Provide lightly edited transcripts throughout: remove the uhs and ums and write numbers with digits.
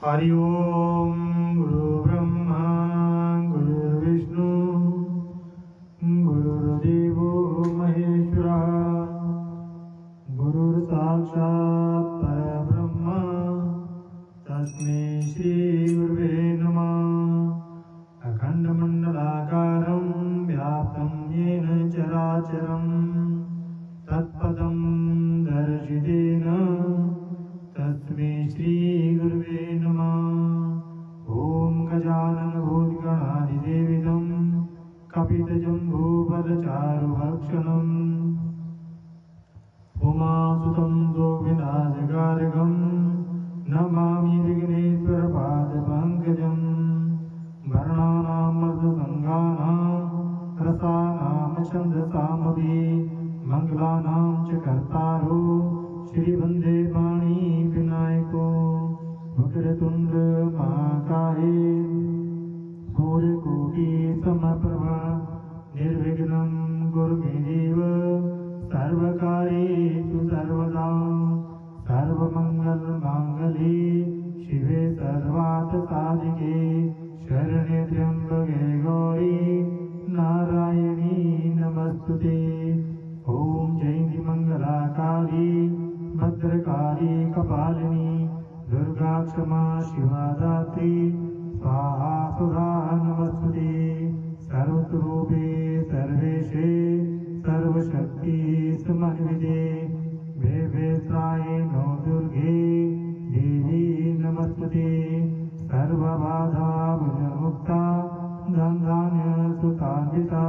हरि ओम गुरु ब्रह्मा गुरुर्विष्णु गुरुर्देवो महेश्वरः गुरुर्साक्षात् परब्रह्म तस्मै श्री गुरुवे नमः। अखण्डमण्डलाकारं व्याप्तं येन चराचरं तत्पदं दर्शितेन तस्मै श्री गुरुवे नमः। ओम गजानन भूतगणाधिसेवितं कपितजम्बूफलचारुभक्षणम् उमासुतं गोविनाशकारकं नमामि विघ्नेश्वरपादपङ्कजं। वर्णानां मर्दसङ्गानां रसानां छन्दसामपि मङ्गलानां च कर्तारो श्रीवन्दे पाणि विनायको वक्रतुण्ड महाकाय सूर्यकोटि समप्रभा निर्विघ्नं कुरु मे देव सर्वकार्येषु सर्वदा। सर्वमङ्गलमाङ्गल्ये शिवे सर्वार्थसाधिके शरण्ये त्र्यम्बके गौरी नारायणी नमस्तुते। ओम जयंती मंगलाकाली भद्रकाली कपालिनी दुर्गा क्षमा शिवा दात्री स्वाहा सुधा नमस्तुते। सर्वस्वरूपे सर्वेशे सर्वशक्ति समन्विते वेवेत्राय नो दुर्गे देवी नमस्तुते। सर्वबाधा विनिर्मुक्ता धनधान्य सुतान्विता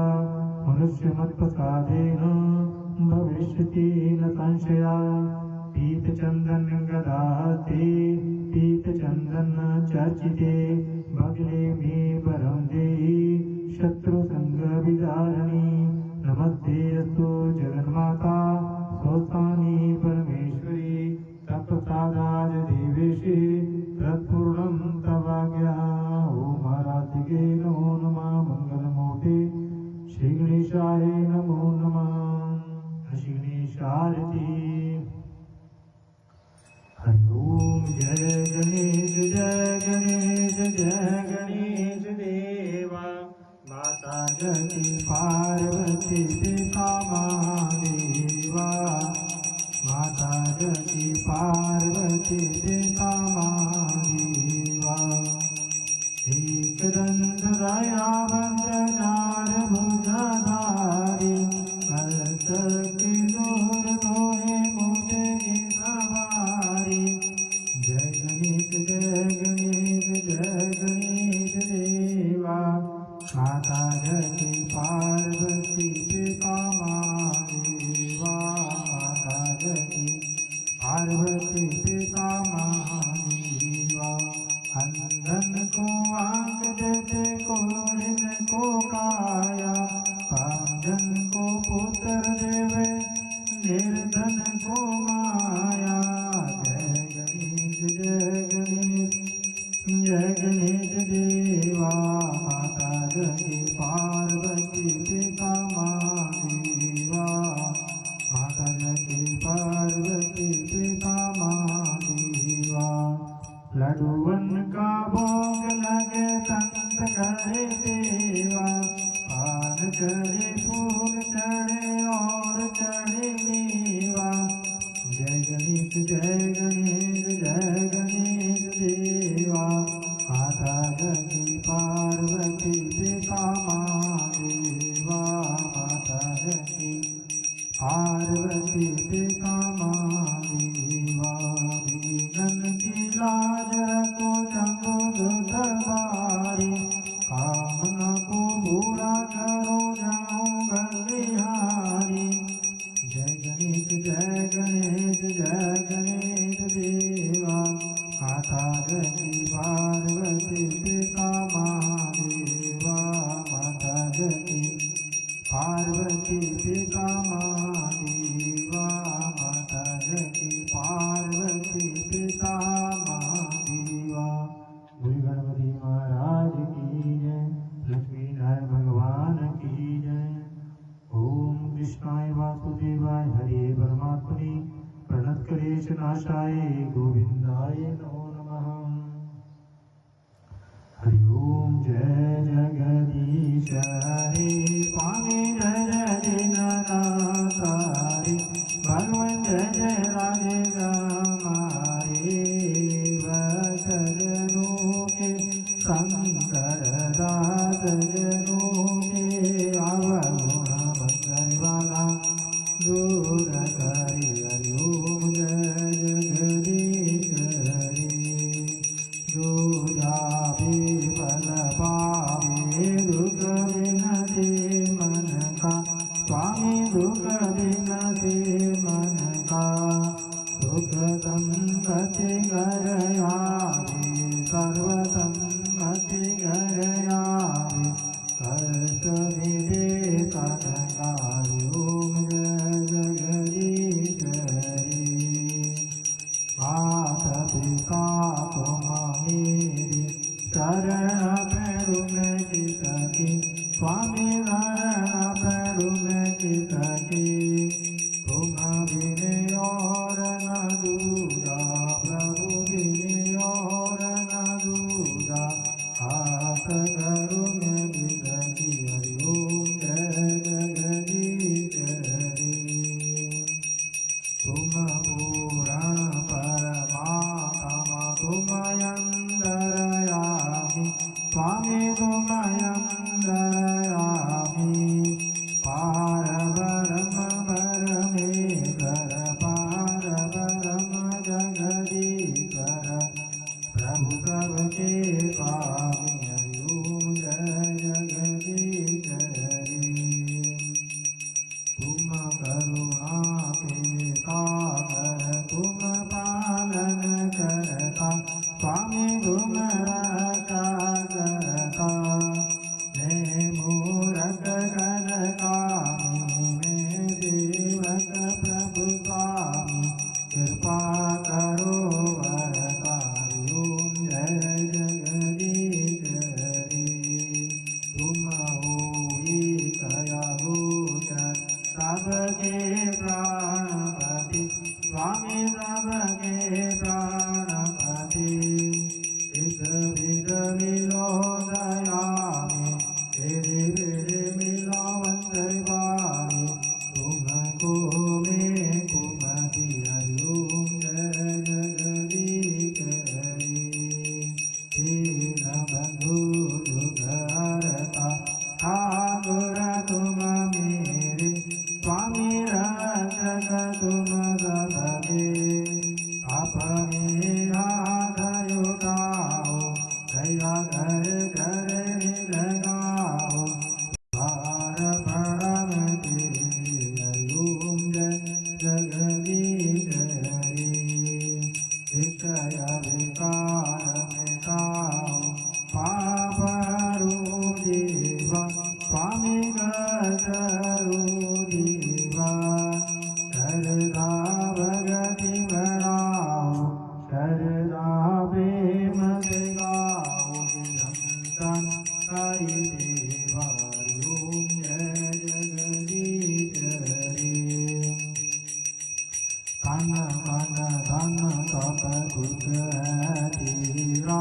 मनुष्यमत्प्रसादेन भविष्यति न संशया। पीतचन्दन गदाहस्ते पीतचन्दन चर्चिते बगले मे परं देहि शत्रुसङ्गविदारिणि। नमस्ते अस्तु जगन्माता स्वस्तानि परमेश्वरी तत्प्रसादाय देवेशे तत्पूर्णं तवाज्ञा। ओम आराधिके नमो नमः मङ्गलमूर्ते श्री गणेशाय नमो नमः। श्री गणेशारती। हरि ओम जय गणेश देवा माता जगती पार्वती पिता महादेवा। माता जगती पार्वती पिता महादेवा। एकदंत दयावंत चार भुजधारी मस्तकी दूर तोहे मुझे सवारी। जय गणेश देवा माता जगती पार्वती पिता महादेवा। माता जगती पार्वती पिता महादेवा। अंधन को आंख देते कोढ़िन को काया पांजन को पुत्र देवे निर्धन को माया। जय गणेश देवा माता जगती पार्वती पिता महादेवा। माता जगती पार्वती पिता महादेवा। लड्डूवन का भोग लगे संत करे देवा। पान चढ़े फूल चढ़े और चढ़े मेवा। जय गणेश देवा माता जगती पार्वती पिता महादेवा। माता जगती पार्वती पिता महादेवा। दीनन की लाज रखो जंगो दरबारी कामना को पूरा करो जाओ बलिहारी। जय गणेश देवा माता जगती पार्वती पिता महादेवा। माता जगती पार्वती पिता महादेवा। माता जगती पार्वती पिता महादेवा। श्री गणपति महाराज की जय। लक्ष्मी नारायण भगवान की जय। ओम कृष्णाय वासुदेवाय हरे परमात्मने प्रणतक्लेशनाशाय गोविंदाय नमो नमः। शंकर दास जनों के अवगुण बंदर वाला दूर करी हरिओम जय जगदीश हरि। जो जावे बल पावे दुख विनते मन का स्वामी दुख विनते मन का सुख संगति घर आवे सर्व संगति घर आवे कष्ट मिटे तनकारी ओम जय जगदीश हरि। मात पिता तुम मेरी शरण पैरु में किसकी स्वामी नारायण पैरु में किसकी तुम बिने और न दूजा प्रभु बिने और न दूजा हाथ करो में किसकी हरिओम जय जगदीश हरि। तुम पूरण परमात्मा तुम अंतरयामी स्वामी तुम अंतरयामी पार ब्रह्म परमेश्वर पार ब्रह्म जगदीश्वर प्रभु सबके स्वामी हरिओम जय जगदीश हरि। तुम करुणा के सागर तुम पालन करता स्वामी तुम रक्षा करता मैं मूरख गण कामी मैं देवक प्रभु स्वामी कृपा करो वरदारी ओम जय जगदीश हरि। तुम होई कया गोचर सबके प्राणपति स्वामी सबके प्राणपति इस विध मिलो दयामी तेरे मेरे मिलो वंदरवारी तुमको मैं कुमति हरिओम जय जगदीश हरि। दीन बंधु दुखहरता ठाकुर तुम मेरे स्वामी रक्षक तुम सबके अपने हाथ उठाओ दया घर घर लगाओ भार प्रणम तेरे हरिओम जय जगदीश हरि। विषय विकार मिटाओ पाप हरो देवा स्वामी गजरो देवा शरदा भगति भराओ शरदा प्रेम जगाओ निरंतर हरि देवा हरिओम जय जगदीश हरि। तन मन धन सब कुछ है तेरा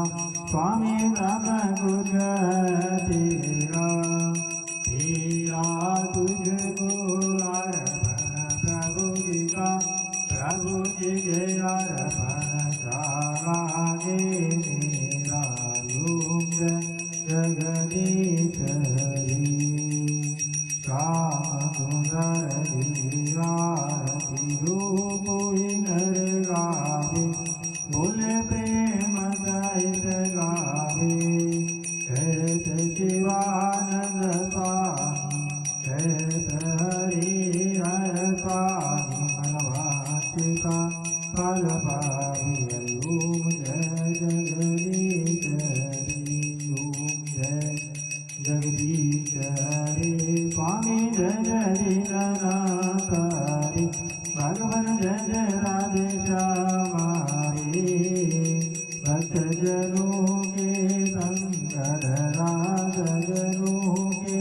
स्वामी सब कुछ है तेरा तेरा तुझको अर्पण प्रभु जी का प्रभु जी के अर्पण चालागे मेरा हरिओम जय जगदीश हरि। श्याम सुंदर आरती जो कोई नर गावे बोले प्रेम सहित गावे कहत शिवानंद स्वामी कहत हरि हर स्वामी मनवाचिका फल पावी हरिओम जय जगदीश हरि। ओम जय जगदीश हरि स्वामी जय जय दीननाथ हरि भगवान जय जय राधे श्यामारे भक्त जनों के शंकर राज जनों के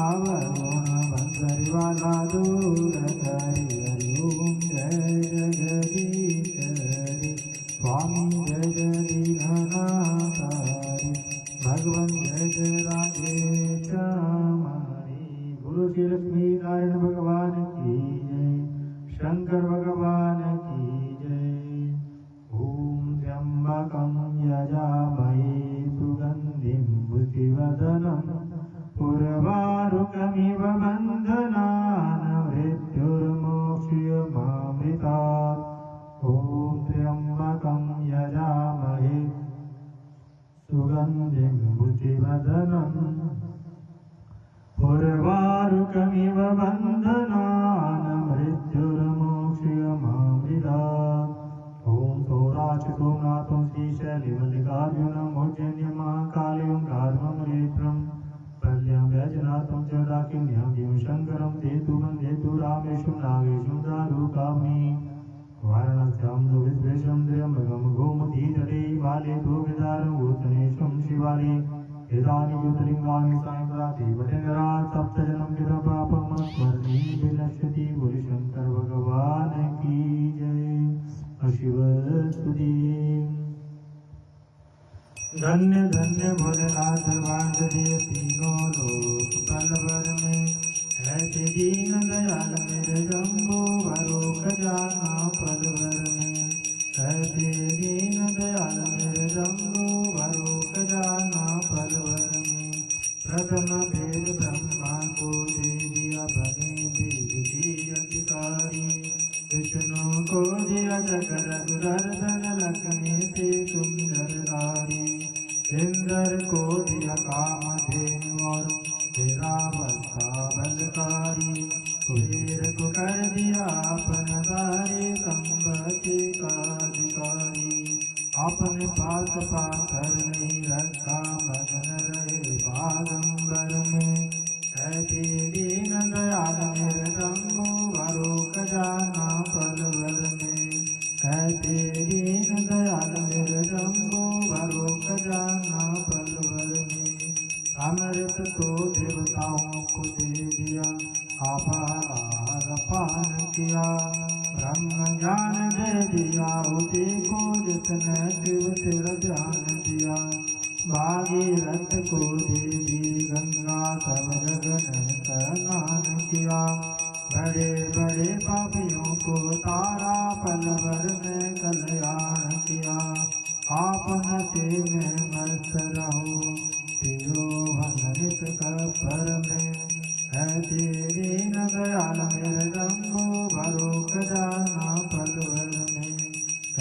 अवगुण बंदर वाला दूर करी हरिओम जय जगदीश हरि स्वामी जय जय दीननाथ हरि भगवान जय जय राधे श्यामारे। गुरु श्री लक्ष्मी नारायण भगवान की जय शंकर भगवान की जय। ओम त्र्यंबकं यजामहे सुगंधि वदनं पुरवारुकमिव बन्धनान् मृत्युर्मोक्ष्यमामृतात् ॐ त्र्यम्बकं यजामहे सुगन्धिं बुद्धिवदनं पुरवारुकमिव बन्धनान् मृत्युर्मोक्ष्यमामृतात् ॐ सौराष्ट्र सोमनाथं श्रीशैलमल्लिकार्जुनं उज्जैन्यमहाकालीं कार्ममरेत्रं पल्यं वैजनाथं च दाकिन्यां शङ्करं सेतुवन्देतु रामेशं नागेशं दारुकामि वाराणस्यां विश्वेशं त्र्यम्बकं गोमतीतटे बाले गोविदारं भूतनेशं शिवाले वेदानि ज्योतिर्लिङ्गानि सायंप्राते वटेनरा सप्तजनं विदपापं स्मरणे विनश्यति भोलेशंकर भगवान की जय। शिव स्तुति। धन्य धन्य भोलेनाथ बांध दिए तीनों लोक पल भर में ऐसे दीन दयाल मेरे जम्बो भरो खजाना पल भर में ऐसे दीन दयाल मेरे जम्बो भरो खजाना पल भर में प्रथम भेद ब्रह्मा को दे दिया बने वेद के अधिकारी विष्णु को दिया जगर दुर्धन लखने से सुंदरदारी इंद्र को दिया कामधेनु और तेरा बलता बलकारी कुबेर को कर दिया अपना सारे संपत्ति का अधिकारी अपने पास पाथर नहीं रखा मगन रहे बागंबर में ऐसे दीन दयाल मेरे शंभु भरो खजाना पल भर में ऐसे दीन दयाल मेरे शंभु भरो खजाना पल भर में अमृत को देवताओं को दे दिया आपार पान किया ब्रह्म ज्ञान दे दिया उसी को जिसने शिव सिर ध्यान दिया भागीरथ को देवी गंगा सब जग ने स्नान किया बड़े बड़े पापियों को तारा पल भर में कल्याण किया आप नशे में मस्त रहो पियो भनित कपर में ऐसे दीन दयाल मेरे जम्बो भरो खजाना पल भर में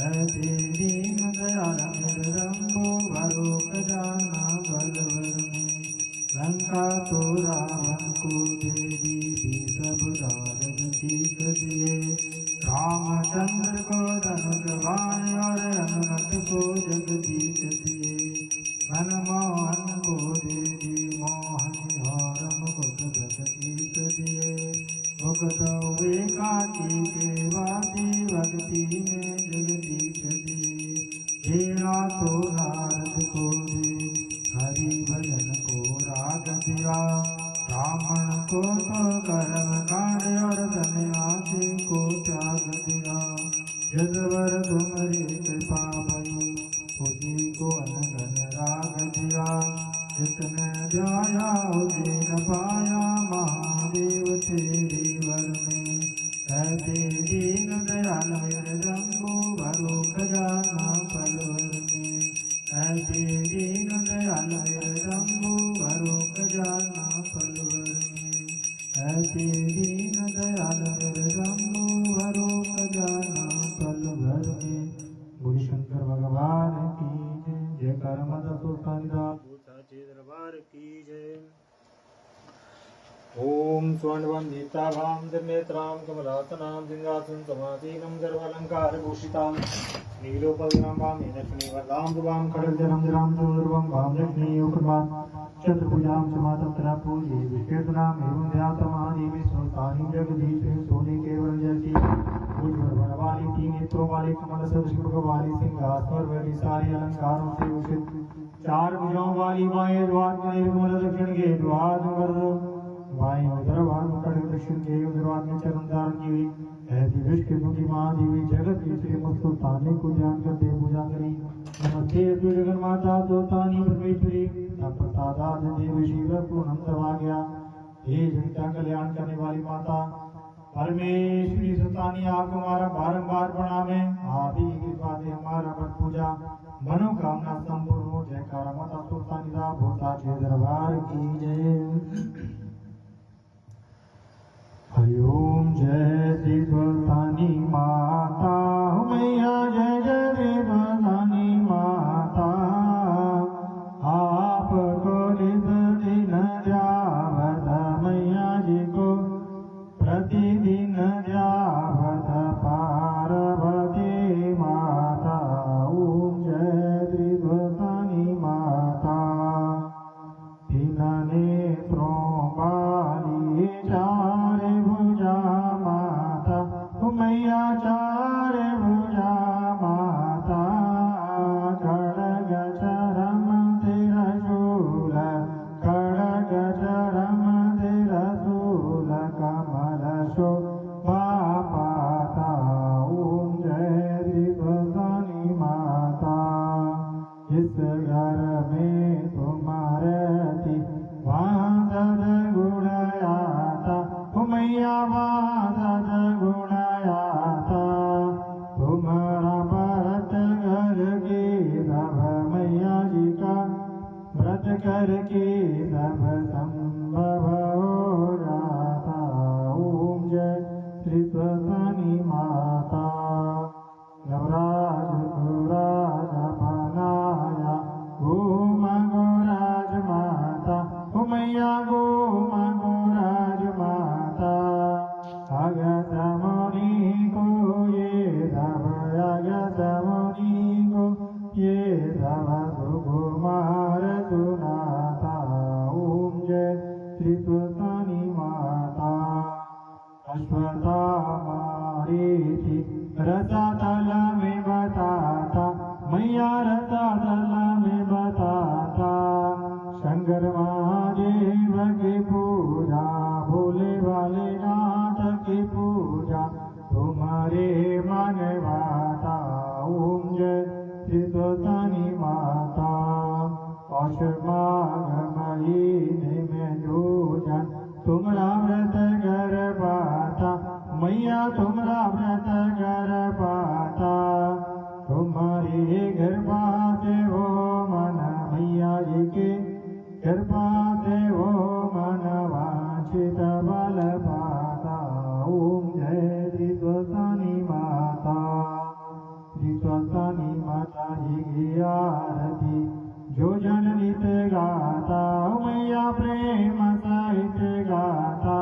ऐसे दीन दयाल मेरे जम्बो भरो खजाना पल भर में लंका तो रावण को देवी भी सब राज जीत दिए रामचंद्र को धनुष बाण और हनुमत को जग जीत दिए मनमोहन को देवी मोहन और मुकुट जीत दिए मुकुट एकाकी के वासी भक्ति में जग जीत दिए हेरा तो नारद को दे हरि भजन को राग दिया ब्राह्मण को तो कर्म कांड और सन्यासी को त्याग दिया यदवर तुम्हारी कृपा भई उसी को अनगन राग दिया जिसने जाया उसे न पाया महादेव तेरी वर में ऐसे दीन दयाल मेरे जम्बो भरो खजाना पल भर में ऐसे दीन दयाल मेरे जम्बो भरो खजाना पल भर में ऐसे दीन दयाल मेरे जम्बो भरो खजाना पल भर में। बोले शंकर भगवान की जय। जयकार माता सुल्तानदा दरबार की जय। ओम स्वर्णवंदिताभां निर्नेत्रां कमलासनां सिंहासन समासीनं सर्वालंकारभूषितां नीलोपविनां वामे लक्ष्मीवरदां शुभां खड्गजनंजनां चोरुर्वं वां लक्ष्मीयोगमां चतुर्भुजां च मातरं पूजे विष्णुनाम एवं ध्यातमादेवी सुल्तानी जगदीश सोने केवल जैसी उज्ज्वल वन वाली तीन नेत्रों वाली कमल सदृश मुख वाली सिंहासन वाली सारे अलंकारों से भूषित चार भुजाओं वाली माएं द्वार में निर्मल दक्षिण के द्वार नंबर बाएं उधर वार मुकुट दक्षिण के द्वार में चरण धारण की हुई ऐसी विष्णु की महादेवी जगत की श्री सुल्तानी को ध्यान करते पूजा करी। नमस्ते जगन माता सुल्तानी परमेश्वरी प्रसादाद देवी शिव पूर्णम सवा गया। हे जगत कल्याण करने वाली माता परमेश्वरी सुल्तानी आप हमारा बारंबार प्रणाम है। आप ही कृपा से हमारा व्रत पूजा मनोकामना संपूर्ण हो। जयकारा माता सुल्तानी दा भोता साचे दरबार की जय। हरिओम जय श्री स्वसानी माता मैया जय जय श्री स्वसानी माता। आपको निज दिन ध्यावत मैया जी को प्रतिदिन ध्यावत पार्वती माता। ओम जय श्री स्वसानी माता। तीन नेत्रों वाली चार भुजा माता मैया चार भुजा माता। खड्ग चरम त्रिशूल खड्ग चरम त्रिशूल कमल शोभा पाता। ओम जय श्री स्वसानी माता। इस घर में तुम्हारे वासद गुणयाता मैया वासद गुणयाता। तुम्हारा व्रत घर की सब मैया जी का व्रत करके सब संभव हो जाता। ओम जय श्री स्वसानी माता। नवराज गुराज बनाया गोम गोराज माता मैया गोम गोराज माता। अगत मुनि को ये सब अगत मुनि को ये सब सुकुमार सुनाता। ओम जय श्री स्वसानी माता। अश्वत्थामारीति रसातल में बताता मैया रसातल में बताता। शंकर महादेव की पूजा भोले वाले नाथ की पूजा तुम्हारे मन माता। ओम जय श्री स्वसानी माता। पौष माघ महीने में जो जन तुम्हारा व्रत कर पाता मैया तुम्हारा व्रत कर पाता। तुम्हारी कृपा से वो मन मैया जी के कृपा से वो मन वांछित बल पाता। ओम जय श्री स्वसानी माता। श्री स्वसानी माता जी की आरती जो जन नित गाता मैया प्रेम सहित गाता।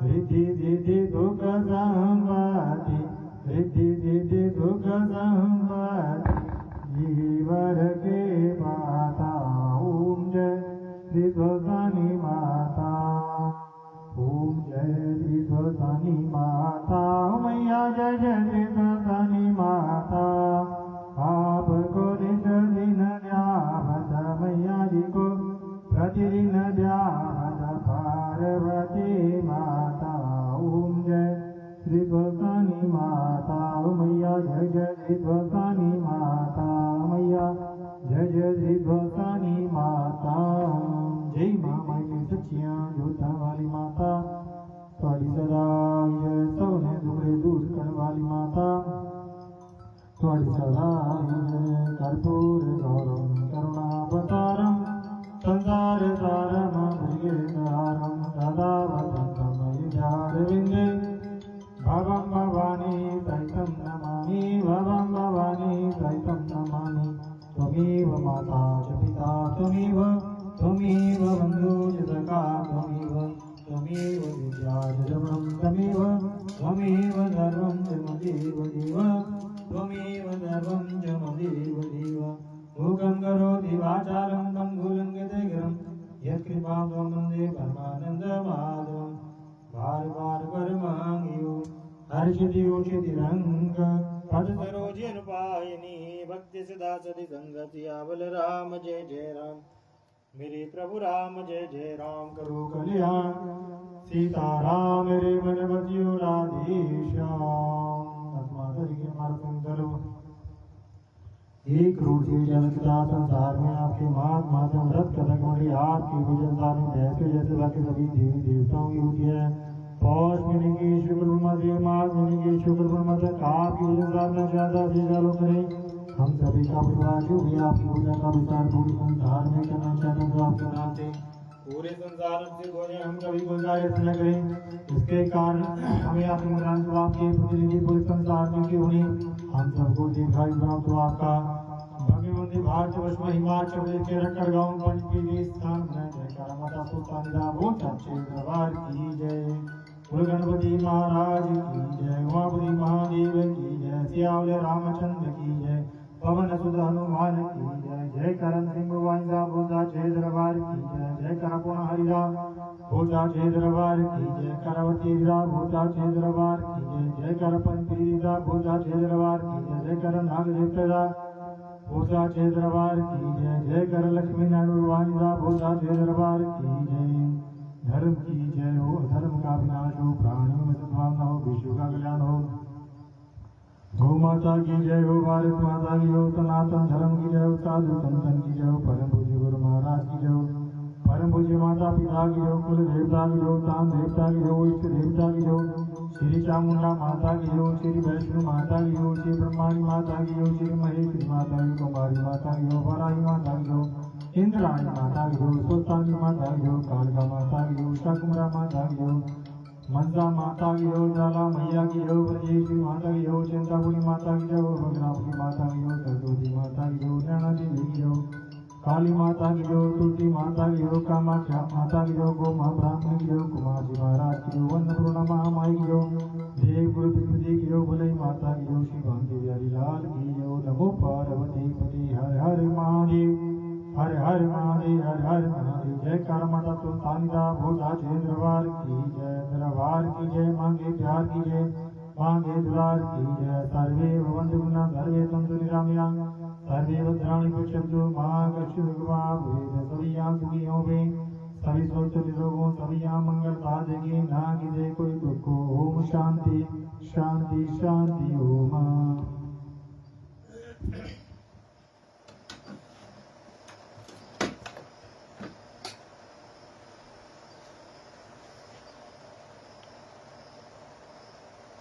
रिद्धि सिद्धि सुख संपत्ति रिद्धि सिद्धि सुख संपत्ति जीवन के पाता। ओम जय श्री स्वसानी माता। ओम जय श्री स्वसानी माता मैया जय जय श्री स्वसानी माता। आपको निज दिन ध्यावत मैया जी को प्रतिदिन ध्यावत पार्वती माता। ओम जय श्री स्वसानी माता मैया जय जय श्री स्वसानी माता मैया जय जय श्री स्वसानी माता। जय मां माई सच्चियां जोता वाली माता। थोड़ी सदा जय सबने दुखड़े दूर करने वाली माता। थोड़ी सदा जय कर्पूर गौरम करुणावतारम संसार सारम भुजगेन्द्रहारम सदा वसंतम हृदयारविन्दे। भवं भवानी सहितं नमामि भवं भवानी सहितं नमामि। त्वमेव माता च पिता त्वमेव त्वमेव बन्धु च सखा त्वमेव त्वमेव विद्या च रमणं त्वमेव त्वमेव सर्वं च मदेव देव त्वमेव सर्वं च मदेव देव। मूकं करोति वाचालं पङ्गुलं गतगिरं यत्कृपां त्वं वन्दे परमानन्दमाधवं। बार बार पर मांगियो हर्षिति उचित रंग पद सरोज अनुपायनी भक्ति सदा सति संगति आवल राम जय जय राम। मेरे प्रभु राम जय जय राम करो कल्याण। सीता राम मेरे मन बसियो राधेश्याम। अस्मादरि के मार्ग चलो। 1 करोड़ से ज्यादा संसार में आपके मात मातम व्रत कथक मंडली आपकी विजयता में जैसे जैसे बाकी सभी देवी देवताओं की होती है। पौष महीने की शुक्ल मध्य माघ महीने की शुक्ल मध्य आपकी विजयता में ज्यादा से चालू करें। हम सभी का परिवार जो भी आपकी पूजा का विचार पूरी संसार में करना चाहते हैं सुनाते पूरे संसार से बोले हम कभी गुजारिश न करें इसके कारण हमें अपने ग्रंथ आपके प्रतिनिधि पूरे संसार में क्यों नहीं हम सबको दीर्घायु बनाओ तो आपका भगवती भारत वर्ष में हिमाचल प्रदेश के रखड़ गांव पंचपीली स्थान में जयकार माता सुल्तानिदा बहुत अच्छे दरबार की जय बोल गणपति महाराज की जय उमापति महादेव की जय सियावले रामचंद्र की जय पवन सुत हनुमान की जय जय करण सिंह वाइंदा बोधा जय दरबार की जय जय कर पुन हरिदा बोधा जय दरबार की जय करवती बोधा जय दरबार की जय जय कर पंपीदा बोधा जय दरबार की जय जय कर नाग देवता बोधा जय दरबार की जय जय कर लक्ष्मी नारायण वाइंदा बोधा जय दरबार की जय धर्म की जय हो धर्म का विनाश हो प्राणियों में सद्भावना हो विश्व का कल्याण हो गौ माता की जय हो भारत माता की हो सनातन धर्म की जय हो साधु संतन की जय हो परम पूज्य गुरु महाराज की जय हो परम पूज्य माता पिता की जय हो कुल देवता की जय हो तान देवता की जय हो इष्ट देवता की जय हो श्री चामुंडा माता की जय हो श्री वैष्णो माता की जय हो श्री ब्रह्माणी माता की जय हो श्री महेश्वरी माता की कुमारी माता की जय हो वराही माता की जय हो इंद्राणी माता की जय हो सुल्तानी माता की जय हो कालका माता की जय हो शाकुमरा माता की जय हो मंदा माता की हो जाला मैया की हो ब्रजेश्वरी माता की हो चिंतापुरी माता की हो भगनापुरी माता की हो सरस्वती माता की हो नैना देवी की हो काली माता की हो तुलसी माता की हो कामाख्या माता की हो गो माँ ब्राह्मणी की हो कुमार जी महाराज की हो अन्नपूर्णा महामाई की हो देव गुरु विष्णु की हो भले माता की हो श्री भांति बिहारी लाल की हो नमो पार्वती पति हर हर महादेव हर हर महादेव हर हर महादेव जय कर माता सुल्तानिदा बोधा जय दरबार की जय दरबार की जय मांगे प्यार की जय मांगे दुलार की जय सर्वे भवन्तु गुणा सर्वे सन्तु निरामया सर्वे भद्राणि पश्यन्तु मां कश्चित् दुर्गमाः भवेत् सभी यहाँ सुखी होवे सभी स्वस्थ निरोगों सभी यहाँ मंगल साधके ना किसे कोई दुख हो ओम शांति शांति शांति ओम